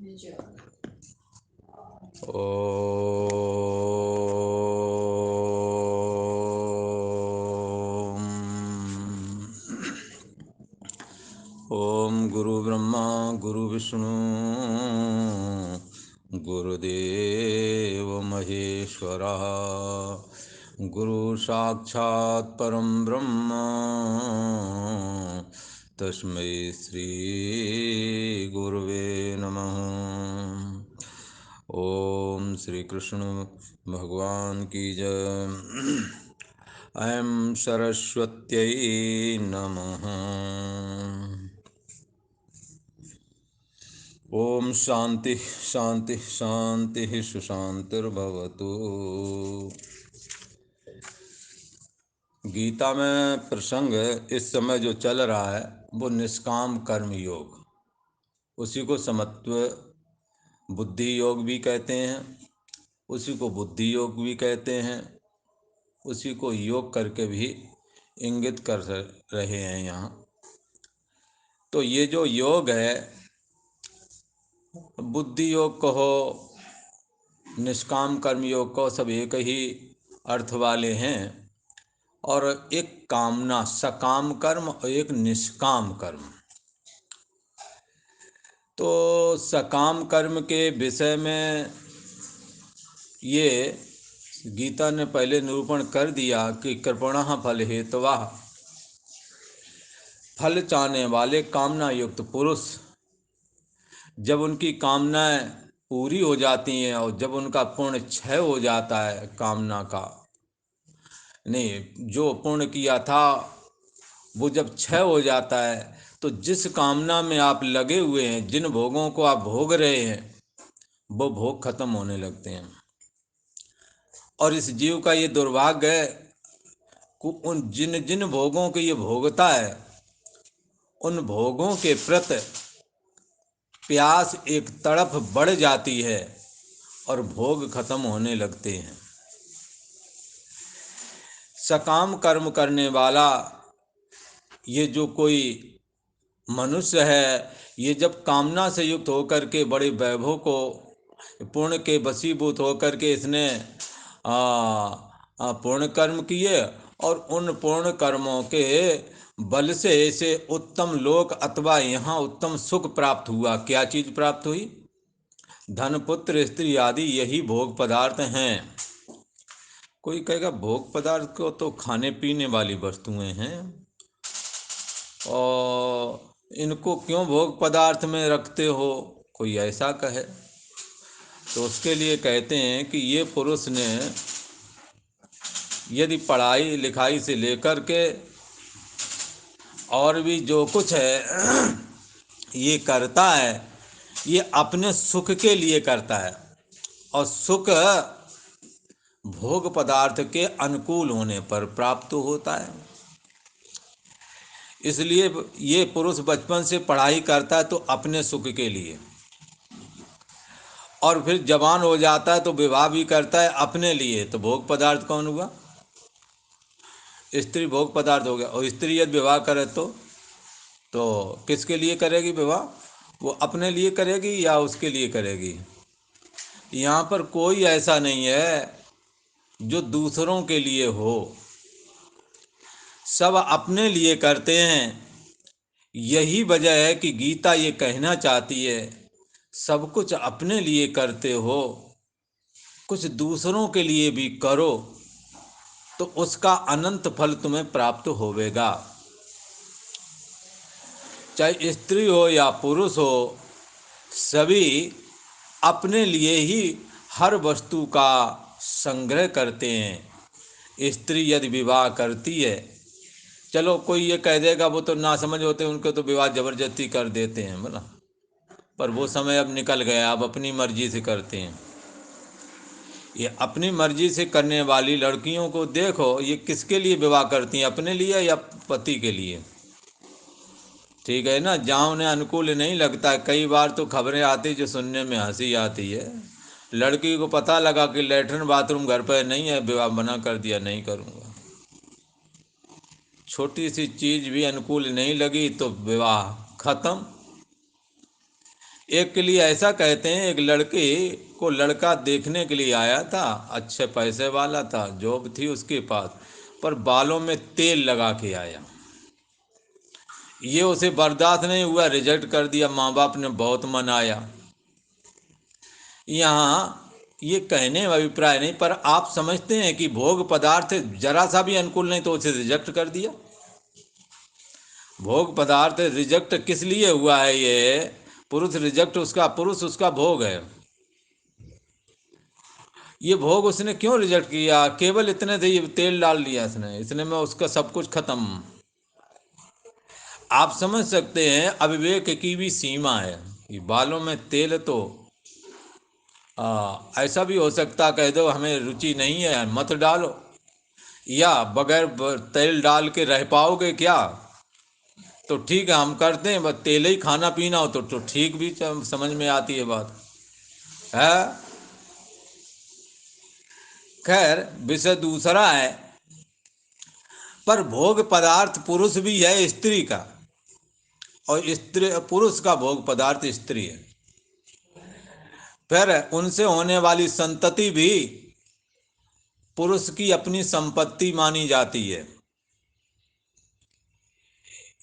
ओम गुरु ब्रह्मा गुरु विष्णु गुरुदेव महेश्वरः गुरु साक्षात् परम ब्रह्म तस्मै श्री गुरुवे नमः। ओम श्री कृष्ण भगवान की जय। ऐं सरस्वत्यै नमः। ओम शांति शांति शांति सुशांतिर्भवतु। गीता में प्रसंग इस समय जो चल रहा है वो निष्काम कर्म योग, उसी को समत्व बुद्धि योग भी कहते हैं, उसी को बुद्धि योग भी कहते हैं, उसी को योग करके भी इंगित कर रहे हैं यहाँ। तो ये जो योग है, बुद्धि योग कहो, निष्काम कर्म योग कहो, सब एक ही अर्थ वाले हैं। और एक कामना सकाम कर्म और एक निष्काम कर्म। तो सकाम कर्म के विषय में ये गीता ने पहले निरूपण कर दिया कि कृपणः फल हेतवा, फल चाहने वाले कामना युक्त पुरुष जब उनकी कामनाएं पूरी हो जाती हैं और जब उनका पूर्ण क्षय हो जाता है, कामना का नहीं, जो पूर्ण किया था वो जब क्षय हो जाता है, तो जिस कामना में आप लगे हुए हैं, जिन भोगों को आप भोग रहे हैं, वो भोग खत्म होने लगते हैं। और इस जीव का ये दुर्भाग्य है कि उन जिन जिन भोगों को ये भोगता है, उन भोगों के प्रति प्यास एक तड़फ बढ़ जाती है और भोग खत्म होने लगते हैं। सकाम कर्म करने वाला ये जो कोई मनुष्य है, ये जब कामना से युक्त होकर के बड़े वैभव को पूर्ण के वशीभूत होकर के इसने पूर्ण कर्म किए और उन पूर्ण कर्मों के बल से इसे उत्तम लोक अथवा यहाँ उत्तम सुख प्राप्त हुआ। क्या चीज प्राप्त हुई? धन पुत्र स्त्री आदि यही भोग पदार्थ हैं। कोई कहेगा भोग पदार्थ को तो खाने पीने वाली वस्तुएं हैं, और इनको क्यों भोग पदार्थ में रखते हो, कोई ऐसा कहे तो उसके लिए कहते हैं कि ये पुरुष ने यदि पढ़ाई लिखाई से लेकर के और भी जो कुछ है ये करता है, ये अपने सुख के लिए करता है, और सुख भोग पदार्थ के अनुकूल होने पर प्राप्त होता है। इसलिए ये पुरुष बचपन से पढ़ाई करता है तो अपने सुख के लिए, और फिर जवान हो जाता है तो विवाह भी करता है अपने लिए। तो भोग पदार्थ कौन हुआ? स्त्री भोग पदार्थ हो गया। और स्त्री यदि विवाह करे तो किसके लिए करेगी विवाह? वो अपने लिए करेगी या उसके लिए करेगी? यहाँ पर कोई ऐसा नहीं है जो दूसरों के लिए हो, सब अपने लिए करते हैं। यही वजह है कि गीता ये कहना चाहती है, सब कुछ अपने लिए करते हो, कुछ दूसरों के लिए भी करो तो उसका अनंत फल तुम्हें प्राप्त होवेगा। चाहे स्त्री हो या पुरुष हो, सभी अपने लिए ही हर वस्तु का संग्रह करते हैं। स्त्री यदि विवाह करती है, चलो कोई ये कह देगा वो तो ना समझ होते, उनको तो विवाह जबरदस्ती कर देते हैं बोला, पर वो समय अब निकल गया, अब अपनी मर्जी से करते हैं। ये अपनी मर्जी से करने वाली लड़कियों को देखो, ये किसके लिए विवाह करती हैं? अपने लिए या पति के लिए? ठीक है ना, जहाँ उन्हें अनुकूल नहीं लगता। कई बार तो खबरें आती जो सुनने में हंसी आती है। लड़की को पता लगा कि लेटरिन बाथरूम घर पर नहीं है, विवाह मना कर दिया, नहीं करूँगा। छोटी सी चीज़ भी अनुकूल नहीं लगी तो विवाह खत्म। एक के लिए ऐसा कहते हैं, एक लड़के को लड़का देखने के लिए आया था, अच्छे पैसे वाला था, जॉब थी उसके पास, पर बालों में तेल लगा के आया। ये उसे बर्दाश्त नहीं हुआ, रिजेक्ट कर दिया। माँ बाप ने बहुत मनाया। यहाँ ये कहने का अभिप्राय नहीं, पर आप समझते हैं कि भोग पदार्थ जरा सा भी अनुकूल नहीं तो उसे रिजेक्ट कर दिया। भोग पदार्थ रिजेक्ट किस लिए हुआ है? ये पुरुष रिजेक्ट, उसका पुरुष उसका भोग है। ये भोग उसने क्यों रिजेक्ट किया? केवल इतने से ये तेल डाल दिया इसने, इसने में उसका सब कुछ खत्म। आप समझ सकते हैं अविवेक की भी सीमा है। ये बालों में तेल तो ऐसा भी हो सकता, कह दो हमें रुचि नहीं है मत डालो, या बगैर तेल डाल के रह पाओगे क्या? तो ठीक है हम करते हैं, बस तेल ही खाना पीना हो तो ठीक भी समझ में आती है बात है। खैर विषय दूसरा है। पर भोग पदार्थ पुरुष भी है स्त्री का, और स्त्री पुरुष का भोग पदार्थ स्त्री है। फिर उनसे होने वाली संतति भी पुरुष की अपनी संपत्ति मानी जाती है।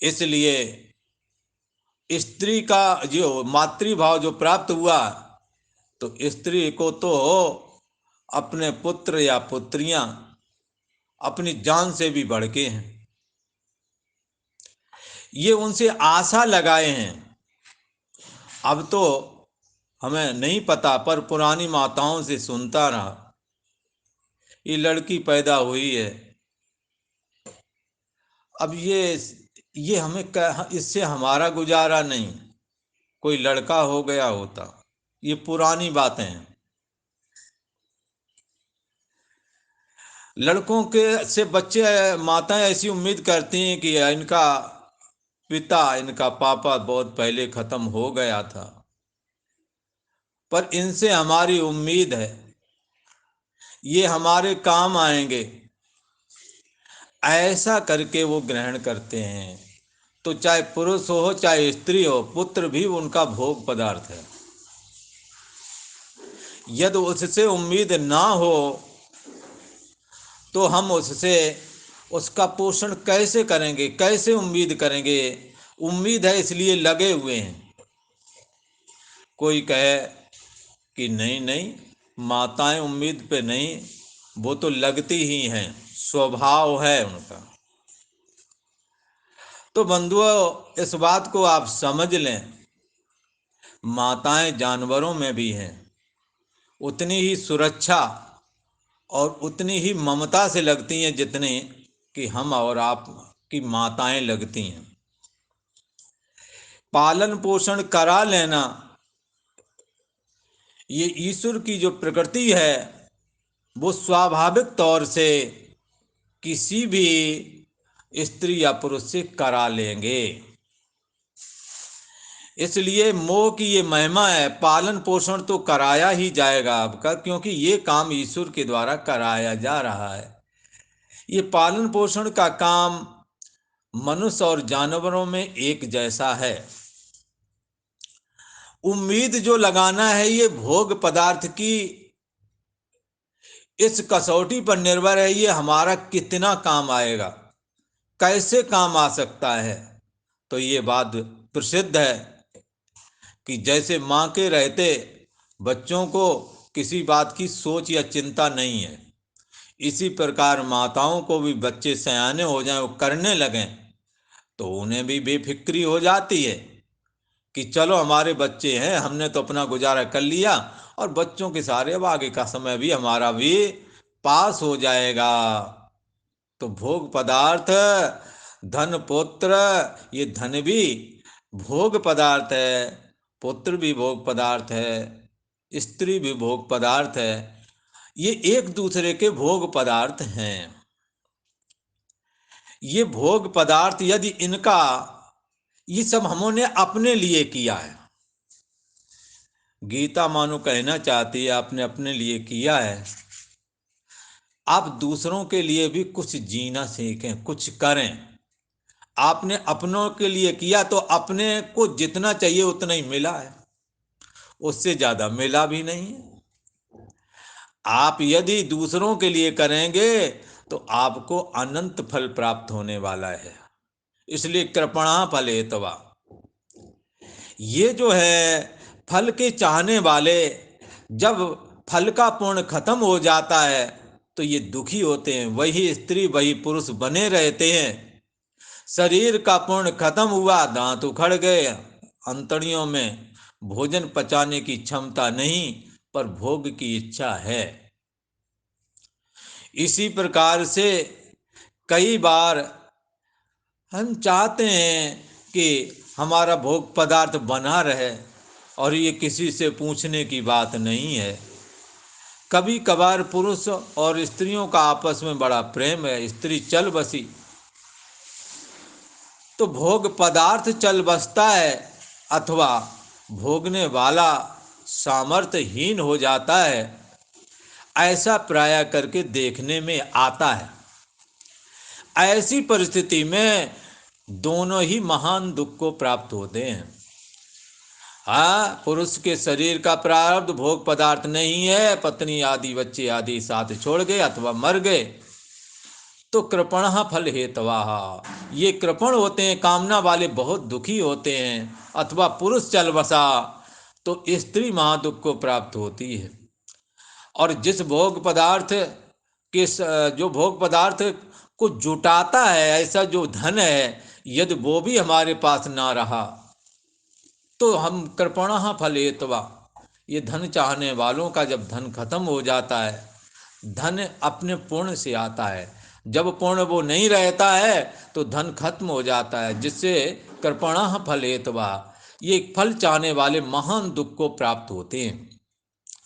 इसलिए स्त्री का जो मातृभाव जो प्राप्त हुआ, तो स्त्री को तो अपने पुत्र या पुत्रियां अपनी जान से भी बढ़ के हैं। ये उनसे आशा लगाए हैं। अब तो हमें नहीं पता, पर पुरानी माताओं से सुनता रहा, ये लड़की पैदा हुई है, अब ये हमें इससे हमारा गुजारा नहीं, कोई लड़का हो गया होता। ये पुरानी बातें हैं। लड़कों के से बच्चे, माताएं ऐसी उम्मीद करती हैं कि इनका पिता, इनका पापा बहुत पहले खत्म हो गया था, पर इनसे हमारी उम्मीद है ये हमारे काम आएंगे, ऐसा करके वो ग्रहण करते हैं। तो चाहे पुरुष हो चाहे स्त्री हो, पुत्र भी उनका भोग पदार्थ है। यदि उससे उम्मीद ना हो तो हम उससे उसका पोषण कैसे करेंगे, कैसे उम्मीद करेंगे? उम्मीद है इसलिए लगे हुए हैं। कोई कहे कि नहीं नहीं, माताएं उम्मीद पे नहीं, वो तो लगती ही हैं, स्वभाव है उनका। तो बंधुओं इस बात को आप समझ लें, माताएं जानवरों में भी हैं, उतनी ही सुरक्षा और उतनी ही ममता से लगती हैं जितनी कि हम और आप की माताएं लगती हैं। पालन पोषण करा लेना ये ईश्वर की जो प्रकृति है, वो स्वाभाविक तौर से किसी भी स्त्री या पुरुष से करा लेंगे। इसलिए मोह की ये महिमा है, पालन पोषण तो कराया ही जाएगा आपका, क्योंकि ये काम ईश्वर के द्वारा कराया जा रहा है। ये पालन पोषण का काम मनुष्य और जानवरों में एक जैसा है। उम्मीद जो लगाना है ये भोग पदार्थ की, इस कसौटी पर निर्भर है ये हमारा कितना काम आएगा, कैसे काम आ सकता है। तो ये बात प्रसिद्ध है कि जैसे माँ के रहते बच्चों को किसी बात की सोच या चिंता नहीं है, इसी प्रकार माताओं को भी बच्चे सयाने हो जाएं, वो करने लगें, तो उन्हें भी बेफिक्री हो जाती है कि चलो हमारे बच्चे हैं, हमने तो अपना गुजारा कर लिया, और बच्चों के सारे अब आगे का समय भी हमारा भी पास हो जाएगा। तो भोग पदार्थ, धन पुत्र, ये धन भी भोग पदार्थ है, पुत्र भी भोग पदार्थ है, स्त्री भी भोग पदार्थ है। ये एक दूसरे के भोग पदार्थ हैं। ये भोग पदार्थ यदि इनका, ये सब हमने अपने लिए किया है। गीता मानो कहना चाहती है आपने अपने लिए किया है, आप दूसरों के लिए भी कुछ जीना सीखें, कुछ करें। आपने अपनों के लिए किया तो अपने को जितना चाहिए उतना ही मिला है। उससे ज़्यादा मिला भी नहीं है। आप यदि दूसरों के लिए करेंगे तो आपको अनंत फल प्राप्त होने वाला है। इसलिए कृपणा फल हेतवा। ये जो है फल के चाहने वाले, जब फल का पुण्य खत्म हो जाता है तो ये दुखी होते हैं। वही स्त्री वही पुरुष बने रहते हैं। शरीर का पुण्य खत्म हुआ, दांत उखड़ गए, अंतड़ियों में भोजन पचाने की क्षमता नहीं, पर भोग की इच्छा है। इसी प्रकार से कई बार हम चाहते हैं कि हमारा भोग पदार्थ बना रहे, और ये किसी से पूछने की बात नहीं है। कभी कभार पुरुष और स्त्रियों का आपस में बड़ा प्रेम है, स्त्री चल बसी तो भोग पदार्थ चल बसता है, अथवा भोगने वाला सामर्थ्यहीन हो जाता है। ऐसा प्राय करके देखने में आता है। ऐसी परिस्थिति में दोनों ही महान दुख को प्राप्त होते हैं। हाँ, पुरुष के शरीर का प्रारब्ध भोग पदार्थ नहीं है, पत्नी आदि बच्चे आदि साथ छोड़ गए अथवा मर गए तो कृपण फल हेतवाह, ये कृपण होते हैं, कामना वाले बहुत दुखी होते हैं। अथवा पुरुष चल बसा तो स्त्री महादुख को प्राप्त होती है। और जिस भोग पदार्थ के जो भोग पदार्थ को जुटाता है, ऐसा जो धन है, यदि वो भी हमारे पास ना रहा तो हम कृपणः फल हेतवा, ये धन चाहने वालों का जब धन खत्म हो जाता है, धन अपने पूर्ण से आता है। जब पूर्ण वो नहीं रहता है तो धन खत्म हो जाता है, जिससे कृपणः फल हेतवा, ये फल चाहने वाले महान दुख को प्राप्त होते हैं।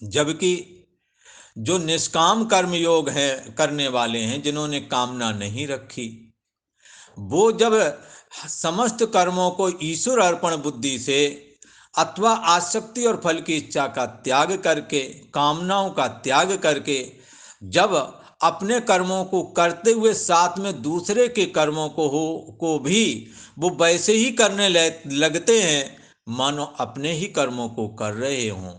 जबकि जो निष्काम कर्म योग है करने वाले हैं, जिन्होंने कामना नहीं रखी, वो जब समस्त कर्मों को ईश्वर अर्पण बुद्धि से अथवा आसक्ति और फल की इच्छा का त्याग करके, कामनाओं का त्याग करके, जब अपने कर्मों को करते हुए साथ में दूसरे के कर्मों को भी वो वैसे ही करने लगते हैं मानो अपने ही कर्मों को कर रहे हों,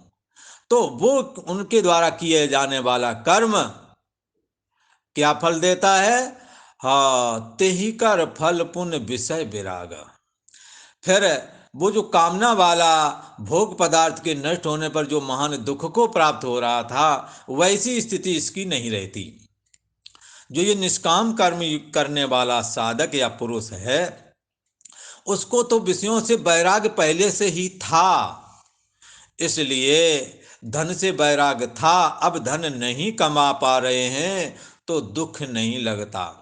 तो वो उनके द्वारा किए जाने वाला कर्म क्या फल देता है? हाँ, तेहि कर फल पुण्य विषय विराग। फिर वो जो कामना वाला भोग पदार्थ के नष्ट होने पर जो महान दुख को प्राप्त हो रहा था, वैसी स्थिति इसकी नहीं रहती। जो ये निष्काम कर्म करने वाला साधक या पुरुष है, उसको तो विषयों से वैराग पहले से ही था। इसलिए धन से वैराग था, अब धन नहीं कमा पा रहे हैं तो दुख नहीं लगता।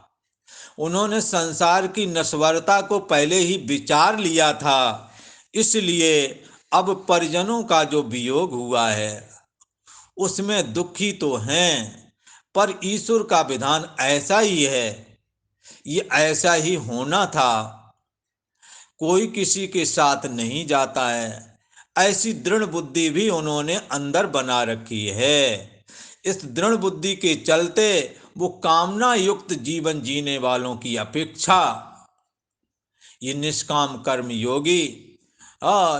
उन्होंने संसार की नश्वरता को पहले ही विचार लिया था, इसलिए अब परिजनों का जो वियोग हुआ है उसमें दुखी तो हैं, पर ईश्वर का विधान ऐसा ही है, ये ऐसा ही होना था। कोई किसी के साथ नहीं जाता है, ऐसी दृढ़ बुद्धि भी उन्होंने अंदर बना रखी है। इस दृढ़ बुद्धि के चलते वो कामना युक्त जीवन जीने वालों की अपेक्षा ये निष्काम कर्म योगी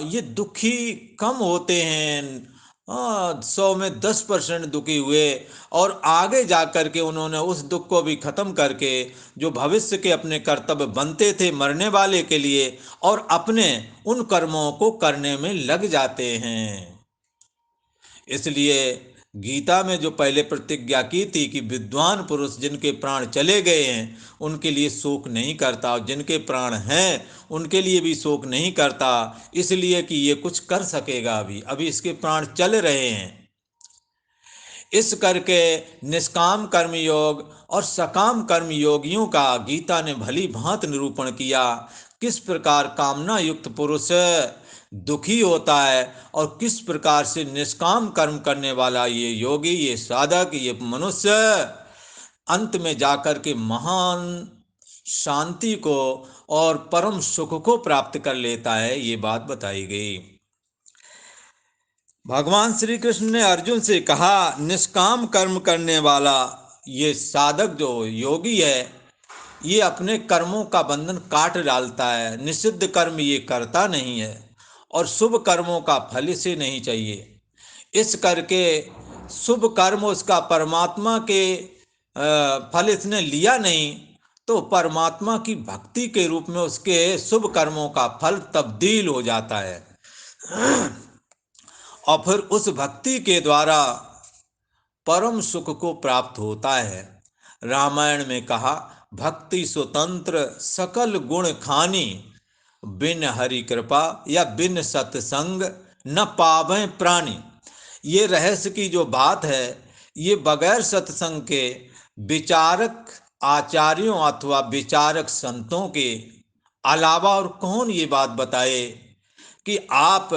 ये दुखी कम होते हैं। 100 में 10% दुखी हुए, और आगे जा कर के उन्होंने उस दुख को भी खत्म करके जो भविष्य के अपने कर्तव्य बनते थे मरने वाले के लिए, और अपने उन कर्मों को करने में लग जाते हैं। इसलिए गीता में जो पहले प्रतिज्ञा की थी कि विद्वान पुरुष जिनके प्राण चले गए हैं उनके लिए शोक नहीं करता, और जिनके प्राण हैं उनके लिए भी शोक नहीं करता, इसलिए कि ये कुछ कर सकेगा, अभी इसके प्राण चल रहे हैं। इस करके निष्काम कर्म योग और सकाम कर्म योगियों का गीता ने भली भांति निरूपण किया। किस प्रकार कामना युक्त पुरुष दुखी होता है और किस प्रकार से निष्काम कर्म करने वाला ये योगी, ये साधक, ये मनुष्य अंत में जाकर के महान शांति को और परम सुख को प्राप्त कर लेता है, ये बात बताई गई। भगवान श्री कृष्ण ने अर्जुन से कहा, निष्काम कर्म करने वाला ये साधक जो योगी है, ये अपने कर्मों का बंधन काट डालता है, निषिद्ध कर्म ये करता नहीं है, और शुभ कर्मों का फल इसे नहीं चाहिए। इस करके शुभ कर्म उसका परमात्मा के फल इसने लिया नहीं, तो परमात्मा की भक्ति के रूप में उसके शुभ कर्मों का फल तब्दील हो जाता है और फिर उस भक्ति के द्वारा परम सुख को प्राप्त होता है। रामायण में कहा, भक्ति स्वतंत्र सकल गुण खानी, बिन हरि कृपा या बिन सत्संग न पावें प्राणी। ये रहस्य की जो बात है, ये बगैर सत्संग के विचारक आचार्यों अथवा विचारक संतों के अलावा और कौन ये बात बताए कि आप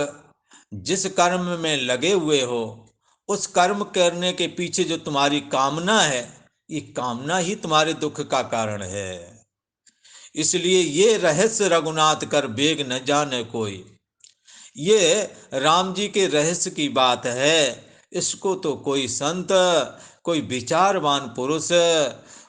जिस कर्म में लगे हुए हो, उस कर्म करने के पीछे जो तुम्हारी कामना है, ये कामना ही तुम्हारे दुख का कारण है। इसलिए ये रहस्य रघुनाथ कर बेग न जाने कोई। ये राम जी के रहस्य की बात है। इसको तो कोई संत, कोई विचारवान पुरुष,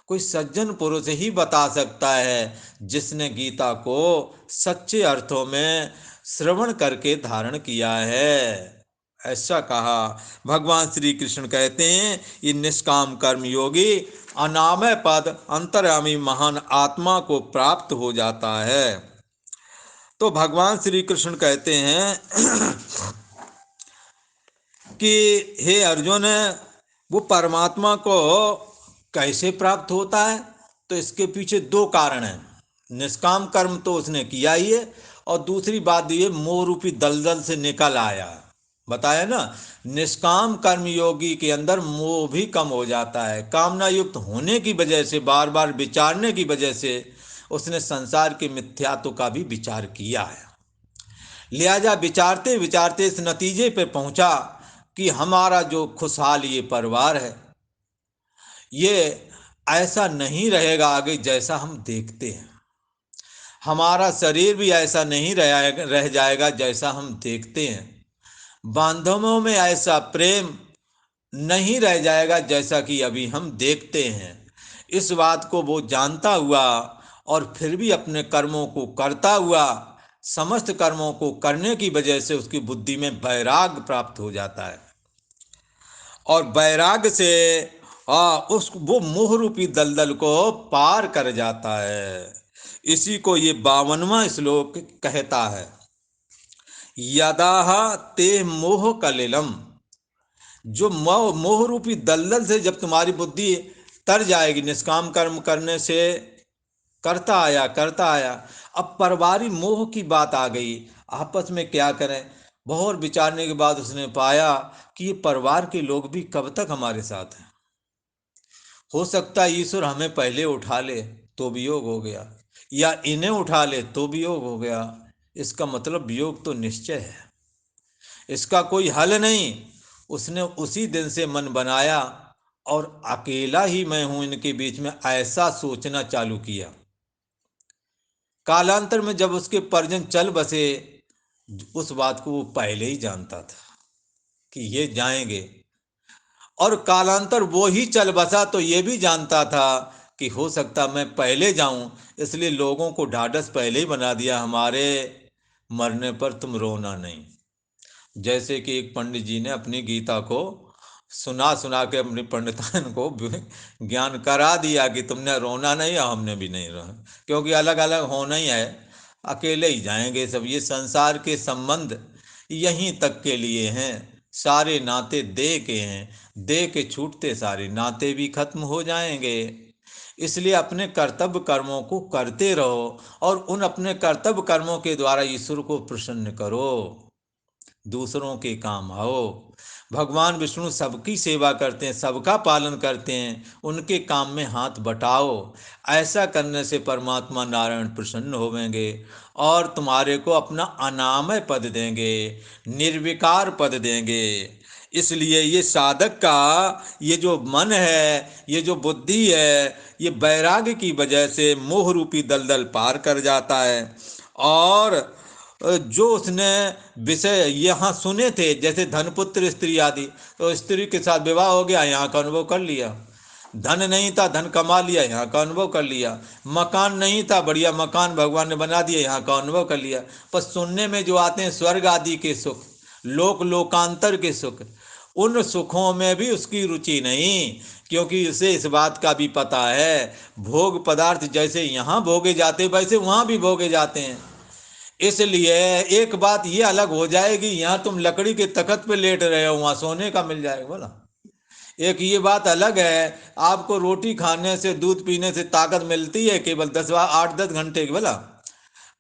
कोई सज्जन पुरुष ही बता सकता है, जिसने गीता को सच्चे अर्थों में श्रवण करके धारण किया है। ऐसा कहा भगवान श्री कृष्ण। कहते हैं, ये निष्काम कर्म योगी अनामय पद अंतर्यामी महान आत्मा को प्राप्त हो जाता है। तो भगवान श्री कृष्ण कहते हैं कि हे अर्जुन, वो परमात्मा को कैसे प्राप्त होता है? तो इसके पीछे दो कारण हैं। निष्काम कर्म तो उसने किया ही है, और दूसरी बात ये मोह रूपी दलदल से निकल आया। बताया ना, निष्काम कर्म योगी के अंदर मोह भी कम हो जाता है। कामना युक्त होने की वजह से, बार बार विचारने की वजह से उसने संसार के मिथ्यात्व का भी विचार किया है। लिहाजा विचारते विचारते इस नतीजे पर पहुंचा कि हमारा जो खुशहाल ये परिवार है, ये ऐसा नहीं रहेगा आगे जैसा हम देखते हैं। हमारा शरीर भी ऐसा नहीं रह जाएगा जैसा हम देखते हैं। बांधवों में ऐसा प्रेम नहीं रह जाएगा जैसा कि अभी हम देखते हैं। इस बात को वो जानता हुआ और फिर भी अपने कर्मों को करता हुआ, समस्त कर्मों को करने की वजह से उसकी बुद्धि में वैराग्य प्राप्त हो जाता है, और वैराग्य से उस वो मोह रूपी दलदल को पार कर जाता है। इसी को ये 52वां श्लोक कहता है, यदाह ते मोह कलिलम। जो मोह रूपी दलदल से जब तुम्हारी बुद्धि तर जाएगी, निष्काम कर्म करने से करता आया, अब परवारी मोह की बात आ गई, आपस में क्या करें। बहुत विचारने के बाद उसने पाया कि ये परिवार के लोग भी कब तक हमारे साथ हैं। हो सकता है ईश्वर हमें पहले उठा ले तो वियोग हो गया, या इन्हें उठा ले तो वियोग हो गया। इसका मतलब वियोग तो निश्चय है, इसका कोई हल नहीं। उसने उसी दिन से मन बनाया और अकेला ही मैं हूं इनके बीच में, ऐसा सोचना चालू किया। कालांतर में जब उसके परिजन चल बसे, उस बात को वो पहले ही जानता था कि ये जाएंगे, और कालांतर वो ही चल बसा तो ये भी जानता था कि हो सकता मैं पहले जाऊं, इसलिए लोगों को ढाढ़स पहले ही बना दिया, हमारे मरने पर तुम रोना नहीं। जैसे कि एक पंडित जी ने अपनी गीता को सुना सुना के अपनी पंडितान को ज्ञान करा दिया कि तुमने रोना नहीं, और हमने भी नहीं रोना, क्योंकि अलग अलग होना ही है, अकेले ही जाएंगे सब। ये संसार के संबंध यहीं तक के लिए हैं, सारे नाते देह के हैं, देह के छूटते सारे नाते भी खत्म हो जाएंगे। इसलिए अपने कर्तव्य कर्मों को करते रहो, और उन अपने कर्तव्य कर्मों के द्वारा ईश्वर को प्रसन्न करो, दूसरों के काम आओ। भगवान विष्णु सबकी सेवा करते हैं, सबका पालन करते हैं, उनके काम में हाथ बटाओ। ऐसा करने से परमात्मा नारायण प्रसन्न होवेंगे और तुम्हारे को अपना अनामय पद देंगे, निर्विकार पद देंगे। इसलिए ये साधक का ये जो मन है, ये जो बुद्धि है, ये वैराग्य की वजह से मोह रूपी दलदल पार कर जाता है। और जो उसने विषय यहाँ सुने थे, जैसे धनपुत्र स्त्री आदि, तो स्त्री के साथ विवाह हो गया, यहाँ का अनुभव कर लिया। धन नहीं था, धन कमा लिया, यहाँ का अनुभव कर लिया। मकान नहीं था, बढ़िया मकान भगवान ने बना दिया, यहाँ का अनुभव कर लिया। पर सुनने में जो आते हैं स्वर्ग आदि के सुख, लोक लोकांतर के सुख, उन सुखों में भी उसकी रुचि नहीं, क्योंकि उसे इस बात का भी पता है भोग पदार्थ जैसे यहाँ भोगे जाते वैसे वहाँ भी भोगे जाते हैं। इसलिए एक बात ये अलग हो जाएगी, यहाँ तुम लकड़ी के तख्त पे लेट रहे हो, वहाँ सोने का मिल जाएगा। बोला एक ये बात अलग है, आपको रोटी खाने से दूध पीने से ताकत मिलती है केवल 8-10 घंटे की। बोला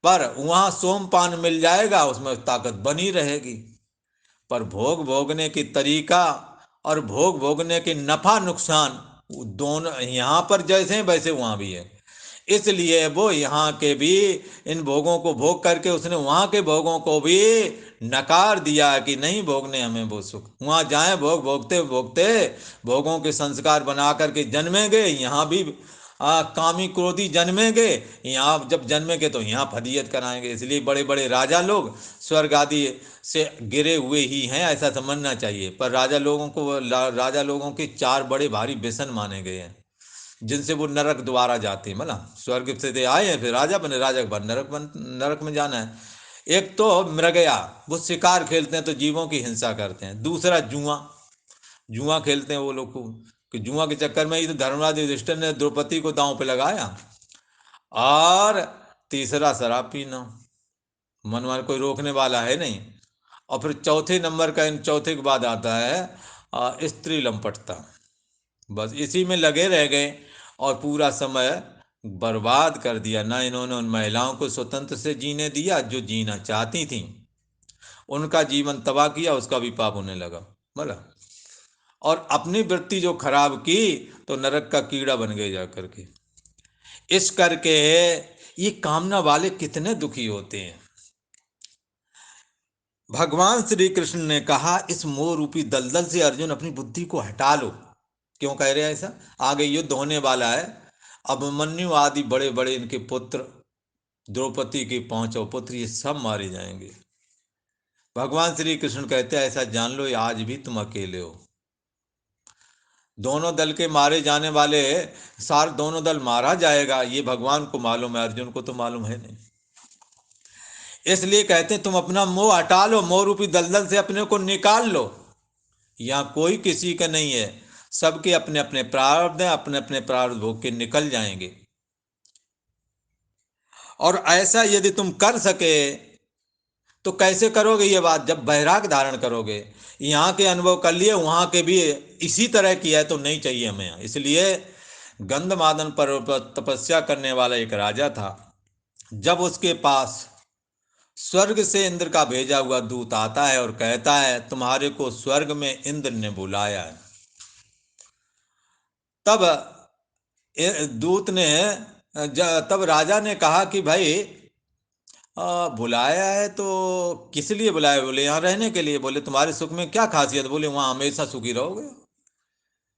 पर वहाँ सोमपान मिल जाएगा, उसमें ताकत बनी रहेगी। पर भोग भोगने की तरीका और भोग भोगने के नफा नुकसान दोनों यहाँ पर जैसे हैं वैसे वहाँ भी है। इसलिए वो यहाँ के भी इन भोगों को भोग करके उसने वहाँ के भोगों को भी नकार दिया कि नहीं भोगने हमें वो सुख। वहाँ जाएं, भोग भोगते भोगते भोगों के संस्कार बना करके जन्मेंगे, यहाँ भी कामी क्रोधी जन्मेंगे। यहाँ जब जन्मेंगे तो यहाँ फदियत कराएंगे। इसलिए बड़े बड़े राजा लोग स्वर्ग आदि से गिरे हुए ही हैं, ऐसा समझना चाहिए। पर राजा लोगों के 4 बड़े भारी व्यसन माने गए हैं, जिनसे वो नरक द्वारा जाते हैं। मतलब स्वर्ग से आए हैं, फिर राजा बने, राजा के बाद नरक में जाना है। एक तो मृगया, वो शिकार खेलते हैं तो जीवों की हिंसा करते हैं। दूसरा जुआ, जुआ खेलते हैं वो लोग को, कि जुआ के चक्कर में ही तो धर्मराज युधिष्ठिर ने द्रौपदी को दांव पे लगाया। और तीसरा शराब पीना, मनवा कोई रोकने वाला है नहीं। और फिर चौथे नंबर का, इन चौथे के बाद आता है स्त्री लंपटता। बस इसी में लगे रह गए और पूरा समय बर्बाद कर दिया। ना इन्होंने उन महिलाओं को स्वतंत्र से जीने दिया जो जीना चाहती थीं, उनका जीवन तबाह किया, उसका भी पाप होने लगा। बोला और अपनी वृत्ति जो खराब की तो नरक का कीड़ा बन गए जा करके। इस करके ये कामना वाले कितने दुखी होते हैं। भगवान श्री कृष्ण ने कहा इस मोह रूपी दलदल से अर्जुन अपनी बुद्धि को हटा लो। क्यों कह रहे हैं ऐसा? आगे युद्ध होने वाला है। अभिमन्यु आदि बड़े बड़े इनके पुत्र, द्रौपदी के 5 पुत्र, ये सब मारे जाएंगे। भगवान श्री कृष्ण कहते हैं ऐसा जान लो आज भी तुम अकेले हो। दोनों दल के मारे जाने वाले, दोनों दल मारा जाएगा, ये भगवान को मालूम है, अर्जुन को तो मालूम है नहीं। इसलिए कहते हैं तुम अपना मोह हटा लो, मोह रूपी दलदल से अपने को निकाल लो। यहाँ कोई किसी का नहीं है, सबके अपने अपने प्रारब्ध हैं, अपने अपने प्रारब्ध भोग के निकल जाएंगे। और ऐसा यदि तुम कर सके तो कैसे करोगे ये बात? जब वैराग धारण करोगे। यहाँ के अनुभव कर लिए, वहाँ के भी इसी तरह किया है तो नहीं चाहिए हमें। इसलिए गंधमादन पर्वत पर तपस्या करने वाला एक राजा था। जब उसके पास स्वर्ग से इंद्र का भेजा हुआ दूत आता है और कहता है तुम्हारे को स्वर्ग में इंद्र ने बुलाया है, तब दूत ने तब राजा ने कहा कि भाई बुलाया है तो किस लिए बुलाया? बोले यहाँ रहने के लिए। बोले तुम्हारे सुख में क्या खासियत? बोले वहाँ हमेशा सुखी रहोगे,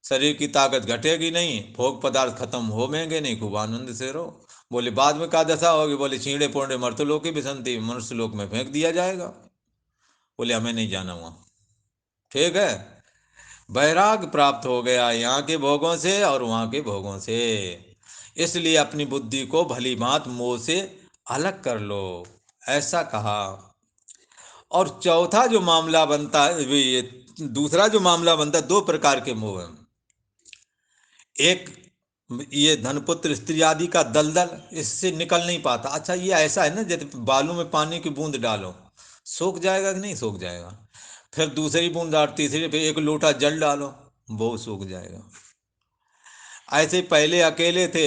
शरीर की ताकत घटेगी नहीं, भोग पदार्थ खत्म होंगे नहीं, खूब आनंद से रहो। बोले बाद में क्या दशा होगी? बोले छींड़े पोड़े मर्तलोक की बिसंती, मनुष्य लोक में फेंक दिया जाएगा। बोले हमें नहीं जाना वहाँ। ठीक है, वैराग प्राप्त हो गया यहाँ के भोगों से और वहाँ के भोगों से। इसलिए अपनी बुद्धि को भली भांत मोह से अलग कर लो, ऐसा कहा। और चौथा जो मामला बनता है, ये दूसरा जो मामला बनता है, 2 प्रकार के मोह हैं। एक ये धनपुत्र स्त्री आदि का दलदल, इससे निकल नहीं पाता। अच्छा ये ऐसा है ना, जैसे बालू में पानी की बूंद डालो, सूख जाएगा कि नहीं सूख जाएगा? फिर दूसरी बूंद डालो, तीसरी, फिर 1 लोटा जल डालो, वो सूख जाएगा। ऐसे पहले अकेले थे,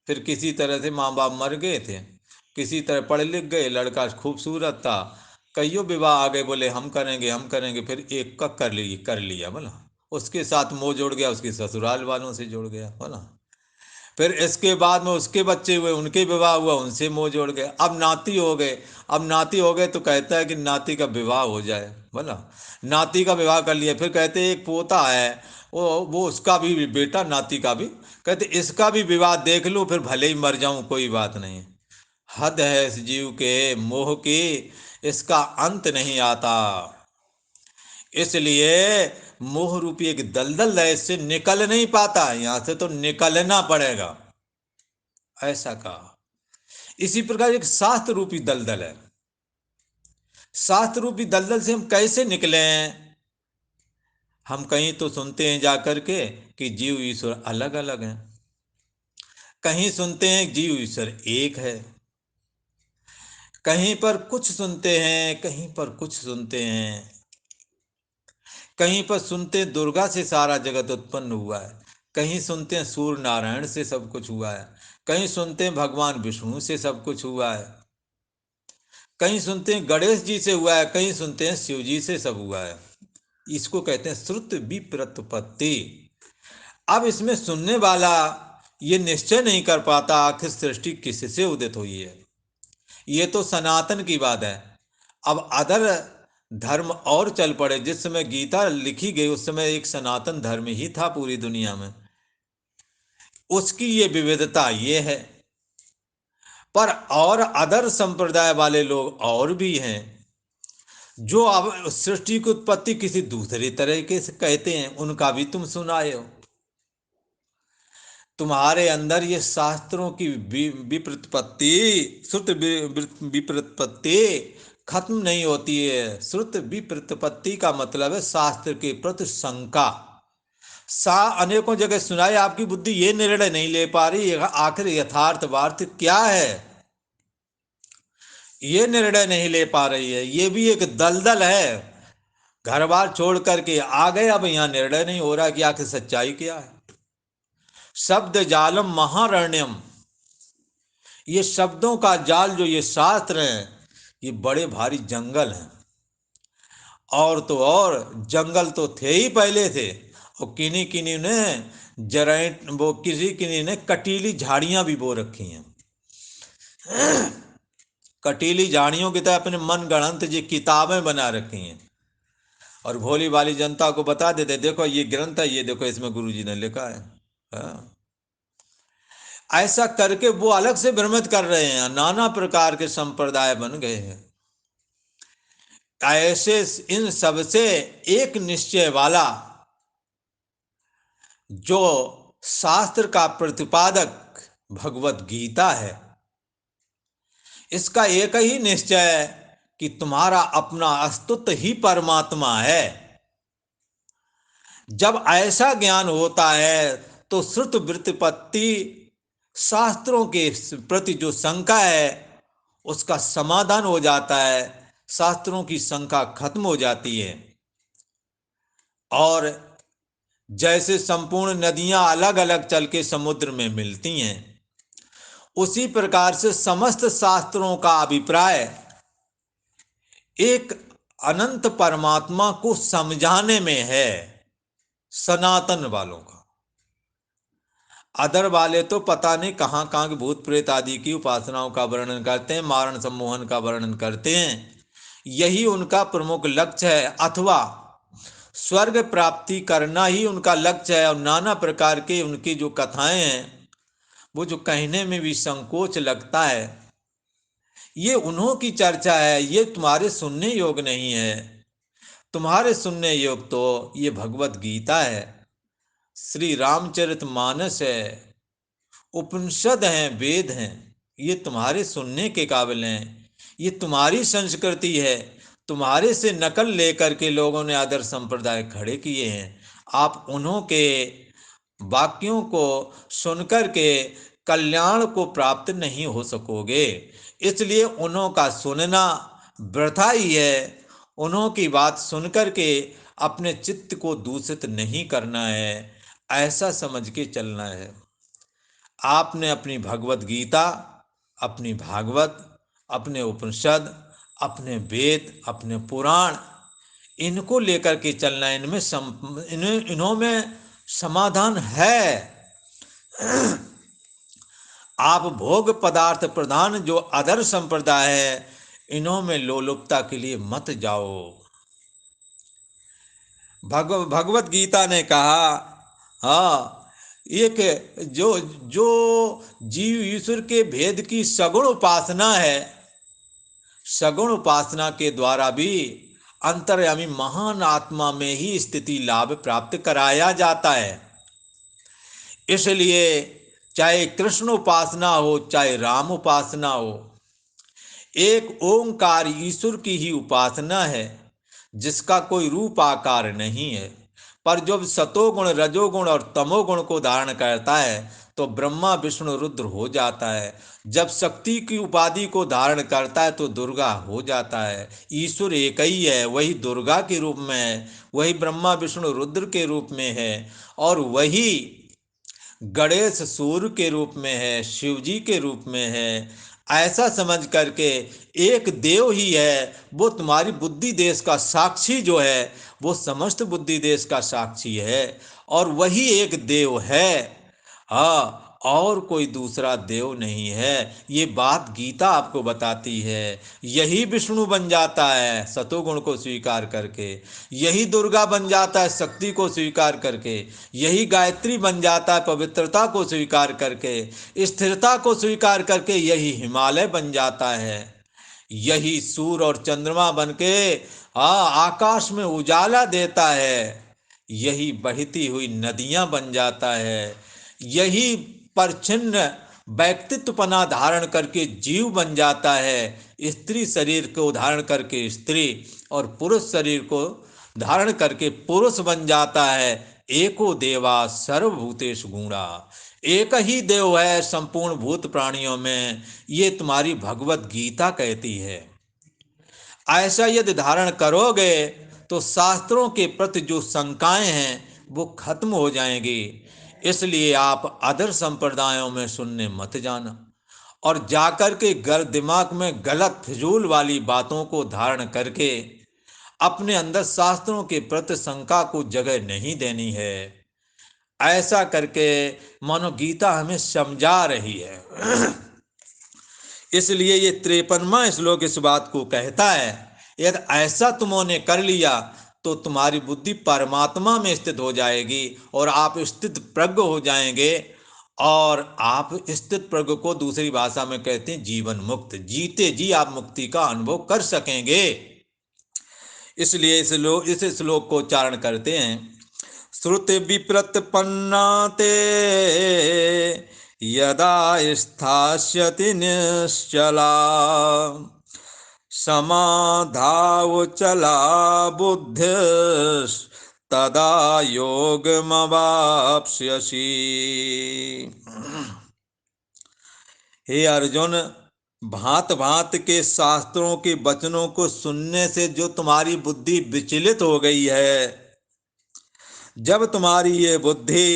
फिर किसी तरह से माँ बाप मर गए थे, किसी तरह पढ़ लिख गए, लड़का खूबसूरत था, कईयों विवाह आ गए, बोले हम करेंगे हम करेंगे, फिर एक का कर लिया। बोला उसके साथ मोह जोड़ गया, उसके ससुराल वालों से जुड़ गया। बोला फिर इसके बाद में उसके बच्चे हुए, उनके विवाह हुआ, उनसे मोह जोड़ गए। अब नाती हो गए, अब नाती हो गए तो कहता है कि नाती का विवाह हो जाए। बोला नाती का विवाह कर लिया, फिर कहते एक पोता है, वो उसका भी बेटा, नाती का भी, कहते इसका भी विवाह देख लूं, फिर भले ही मर जाऊं कोई बात नहीं। हद है इस जीव के मोह की, इसका अंत नहीं आता। इसलिए मोह रूपी एक दलदल है, इससे निकल नहीं पाता, यहां से तो निकलना पड़ेगा, ऐसा कहा। इसी प्रकार एक शास्त्र रूपी दलदल है। शास्त्र रूपी दलदल से हम कैसे निकले? हम कहीं तो सुनते हैं जाकर के कि जीव ईश्वर अलग अलग हैं, कहीं सुनते हैं जीव ईश्वर एक है, कहीं पर कुछ सुनते हैं, कहीं पर कुछ सुनते हैं, कहीं पर सुनते हैं दुर्गा से सारा जगत उत्पन्न हुआ है, कहीं सुनते हैं सूर्य नारायण से सब कुछ हुआ है, कहीं सुनते हैं भगवान विष्णु से सब कुछ हुआ है, कहीं सुनते हैं गणेश जी से हुआ है, कहीं सुनते हैं शिव जी से सब हुआ है। इसको कहते हैं श्रुत विप्रतिपत्ति। अब इसमें सुनने वाला ये निश्चय नहीं कर पाता आखिर सृष्टि किससे उदित हुई है। ये तो सनातन की बात है। अब अदर धर्म और चल पड़े। जिस समय गीता लिखी गई उस समय एक सनातन धर्म ही था पूरी दुनिया में, उसकी ये विविधता ये है। पर और अदर संप्रदाय वाले लोग और भी हैं जो अब सृष्टि की उत्पत्ति किसी दूसरे तरीके से कहते हैं, उनका भी तुम सुनाए हो। तुम्हारे अंदर ये शास्त्रों की विप्रतिपत्ति, श्रुत विप्रतिपत्ति खत्म नहीं होती है। श्रुत विप्रतिपत्ति का मतलब है शास्त्र के प्रति शंका। अनेकों जगह सुनाए, आपकी बुद्धि ये निर्णय नहीं ले पा रही आखिर यथार्थवार्थ क्या है, ये निर्णय नहीं ले पा रही है। ये भी एक दलदल है। घर बार छोड़ करके आ गए, अब यहां निर्णय नहीं हो रहा कि आखिर सच्चाई क्या है। शब्द जालम महारण्यम, ये शब्दों का जाल जो ये शास्त्र हैं, ये बड़े भारी जंगल हैं। और तो और जंगल तो थे ही पहले थे, और किन्हीं किन्हीं ने वो किसी किन्हीं ने कटीली झाड़ियां भी बो रखी हैं। कटीली झाड़ियों की तरह अपने मन गढ़ंत जी किताबें बना रखी हैं, और भोली भाली जनता को बता देते देखो ये ग्रंथ है, ये देखो इसमें गुरुजी ने लिखा है। हाँ। ऐसा करके वो अलग से भ्रमित कर रहे हैं, नाना प्रकार के संप्रदाय बन गए हैं। ऐसे इन सबसे एक निश्चय वाला जो शास्त्र का प्रतिपादक भगवत गीता है, इसका एक ही निश्चय है कि तुम्हारा अपना अस्तित्व ही परमात्मा है। जब ऐसा ज्ञान होता है तो श्रुत वृत्तिपत्ति, शास्त्रों के प्रति जो शंका है उसका समाधान हो जाता है, शास्त्रों की शंका खत्म हो जाती है। और जैसे संपूर्ण नदियां अलग अलग चल के समुद्र में मिलती हैं, उसी प्रकार से समस्त शास्त्रों का अभिप्राय एक अनंत परमात्मा को समझाने में है, सनातन वालों का। अदर वाले तो पता नहीं कहां कहां के भूत प्रेत आदि की उपासनाओं का वर्णन करते हैं, मारण सम्मोहन का वर्णन करते हैं, यही उनका प्रमुख लक्ष्य है, अथवा स्वर्ग प्राप्ति करना ही उनका लक्ष्य है। और नाना प्रकार के उनकी जो कथाएं हैं, वो जो कहने में भी संकोच लगता है, ये उन्हों की चर्चा है, ये तुम्हारे सुनने योग नहीं है। तुम्हारे सुनने योग तो ये भगवत गीता है, श्री रामचरित मानस है, उपनिषद हैं, वेद हैं, ये तुम्हारे सुनने के काबिल हैं। ये तुम्हारी संस्कृति है, तुम्हारे से नकल लेकर के लोगों ने आदर संप्रदाय खड़े किए हैं। आप उन्हों के वाक्यों को सुनकर के कल्याण को प्राप्त नहीं हो सकोगे। इसलिए उन्हों का सुनना वृथा ही है। उन्हों की बात सुनकर के अपने चित्त को दूषित नहीं करना है, ऐसा समझ के चलना है। आपने अपनी भगवत गीता, अपनी भागवत, अपने उपनिषद, अपने वेद, अपने पुराण, इनको लेकर के चलना है। इन्हों में समाधान है। आप भोग पदार्थ प्रधान जो अदर संप्रदाय है, इन्हों में लोलुपता के लिए मत जाओ। भगवत गीता ने कहा, हाँ, एक जो जो जीव ईश्वर के भेद की सगुण उपासना है, सगुण उपासना के द्वारा भी अंतर्यामी महान आत्मा में ही स्थिति लाभ प्राप्त कराया जाता है। इसलिए चाहे कृष्ण उपासना हो चाहे राम उपासना हो, एक ओंकार ईश्वर की ही उपासना है जिसका कोई रूप आकार नहीं है। पर जब सतोगुण रजोगुण और तमोगुण को धारण करता है तो ब्रह्मा विष्णु रुद्र हो जाता है। जब शक्ति की उपाधि को धारण करता है तो दुर्गा हो जाता है। ईश्वर एक ही है, वही दुर्गा के रूप में है, वही ब्रह्मा विष्णु रुद्र के रूप में है, और वही गणेश सूर्य के रूप में है, शिव जी के रूप में है। ऐसा समझ करके एक देव ही है, वो तुम्हारी बुद्धि देश का साक्षी जो है, वो समस्त बुद्धि देश का साक्षी है, और वही एक देव है। हाँ, और कोई दूसरा देव नहीं है। ये बात गीता आपको बताती है। यही विष्णु बन जाता है सतोगुण को स्वीकार करके, यही दुर्गा बन जाता है शक्ति को स्वीकार करके, यही गायत्री बन जाता है पवित्रता को स्वीकार करके, स्थिरता को स्वीकार करके यही हिमालय बन जाता है, यही सूर्य और चंद्रमा बन के आकाश में उजाला देता है, यही बहती हुई नदियां बन जाता है, यही परिच्छिन्न व्यक्तित्वपना धारण करके जीव बन जाता है, स्त्री शरीर को धारण करके स्त्री और पुरुष शरीर को धारण करके पुरुष बन जाता है। एको देवा सर्वभूतेषु गूढ़ा, एक ही देव है संपूर्ण भूत प्राणियों में, ये तुम्हारी भगवत गीता कहती है। ऐसा यदि धारण करोगे तो शास्त्रों के प्रति जो शंकाएं हैं वो खत्म हो जाएंगी। इसलिए आप अदर संप्रदायों में सुनने मत जाना, और जाकर के दिमाग में गलत फिजूल वाली बातों को धारण करके अपने अंदर शास्त्रों के प्रति शंका को जगह नहीं देनी है। ऐसा करके मानो गीता हमें समझा रही है। इसलिए ये 53वां श्लोक इस बात को कहता है, यदि ऐसा तुमने कर लिया तो तुम्हारी बुद्धि परमात्मा में स्थित हो जाएगी और आप स्थित प्रज्ञ हो जाएंगे, और आप स्थित प्रज्ञ को दूसरी भाषा में कहते हैं जीवन मुक्त, जीते जी आप मुक्ति का अनुभव कर सकेंगे। इसलिए इस श्लोक को उच्चारण करते हैं, श्रुति विप्रतपन्ना ते यदा स्थास्यति निश्चला समाधावचला बुद्धिस्तदा योगमवाप्स्यसि। हे अर्जुन, भांत भांत के शास्त्रों के वचनों को सुनने से जो तुम्हारी बुद्धि विचलित हो गई है, जब तुम्हारी ये बुद्धि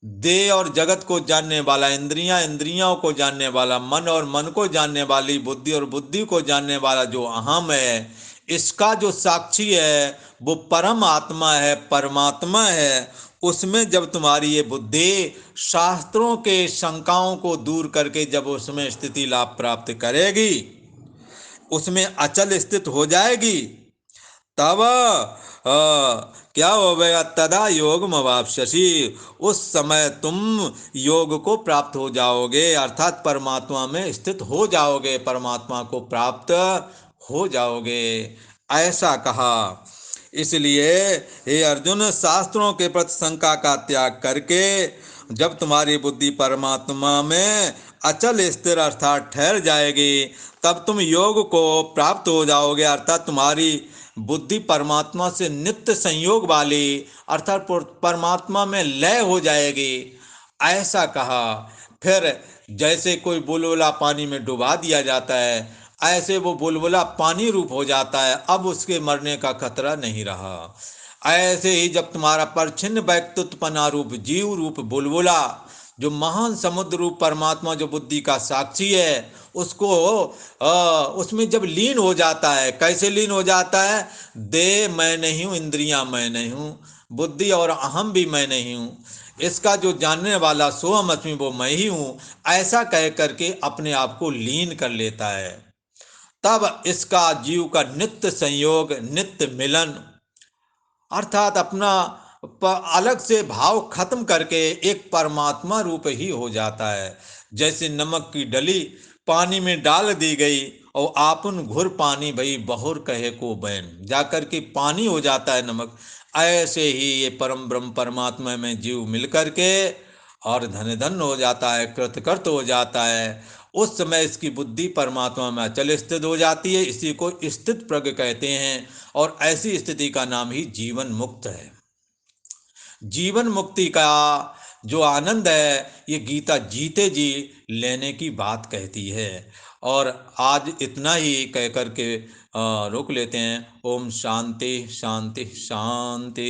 देह और जगत को जानने वाला, इंद्रियां इंद्रियों को जानने वाला, मन और मन को जानने वाली बुद्धि और बुद्धि को जानने वाला जो अहम है, इसका जो साक्षी है वो परम आत्मा है, परमात्मा है, उसमें जब तुम्हारी ये बुद्धि शास्त्रों के शंकाओं को दूर करके जब उसमें स्थिति लाभ प्राप्त करेगी, उसमें अचल स्थित हो जाएगी, तब क्या हो गया, तदा योग मवाप्स्यसि, उस समय तुम योग को प्राप्त हो जाओगे, अर्थात परमात्मा में स्थित हो जाओगे, परमात्मा को प्राप्त हो जाओगे, ऐसा कहा। इसलिए हे अर्जुन, शास्त्रों के प्रति शंका का त्याग करके जब तुम्हारी बुद्धि परमात्मा में अचल स्थिर अर्थात ठहर जाएगी, तब तुम योग को प्राप्त हो जाओगे, अर्थात तुम्हारी बुद्धि परमात्मा से नित्य संयोग वाली अर्थात परमात्मा में लय हो जाएगी, ऐसा कहा। फिर जैसे कोई बुलबुला पानी में डुबा दिया जाता है, ऐसे वो बुलबुला पानी रूप हो जाता है, अब उसके मरने का खतरा नहीं रहा। ऐसे ही जब तुम्हारा परिच्छिन्न व्यक्तित्वपना रूप जीव रूप बुलबुला, जो महान समुद्र रूप परमात्मा जो बुद्धि का साक्षी है, उसको उसमें जब लीन हो जाता है, कैसे लीन हो जाता है, देह मैं नहीं हूँ, इंद्रियां मैं नहीं हूँ, बुद्धि और अहम भी मैं नहीं हूँ, इसका जो जानने वाला सोहम अस्मि वो मैं ही हूँ, ऐसा कह करके अपने आप को लीन कर लेता है। तब इसका जीव का नित्य संयोग, नित्य मिलन, अर्थात अपना अलग से भाव खत्म करके एक परमात्मा रूप ही हो जाता है। जैसे नमक की डली पानी में डाल दी गई और आपन घुर पानी भई बहुर कहे को बैन, जाकर के पानी हो जाता है नमक। ऐसे ही ये परम ब्रह्म परमात्मा में जीव मिलकर के और धन धन हो जाता है, कृतकृत हो जाता है। उस समय इसकी बुद्धि परमात्मा में अचल स्थित हो जाती है। इसी को स्थित प्रज्ञ कहते हैं और ऐसी स्थिति का नाम ही जीवन मुक्त है। जीवन मुक्ति का जो आनंद है ये गीता जीते जी लेने की बात कहती है। और आज इतना ही कह कर के रोक लेते हैं। ओम शांति शांति शांति।